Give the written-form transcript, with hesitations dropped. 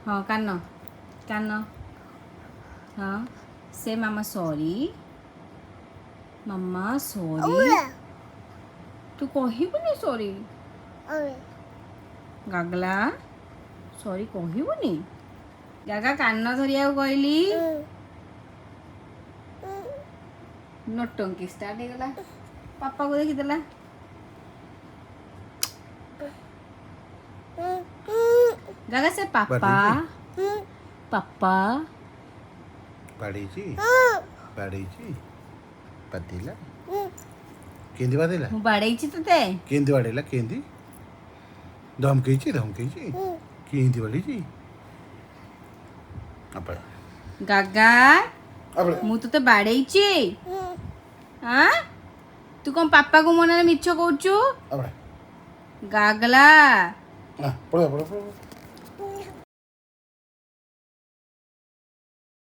हाँ कान कान हाँ से मामा सॉरी मामा सॉरी तू कहबुनि सॉरी गागला सॉरी कहबुनि गागा कान धरिया कहली नटंकी स्टार्ट हो गला पापा को देखीदेला गागा से पापा पापा बाड़ीची बाड़ीची पतिला केंदी बादेला मु बाड़ेइछि तते केंदी बाडेला केंदी धमकेची धमकेची केंदी बाडीची आपण गागा आपण मु तते बाड़ेइछि हाँ तू कौन पापा को मन मिछ कहचु आपण गागला पळा पळा पळा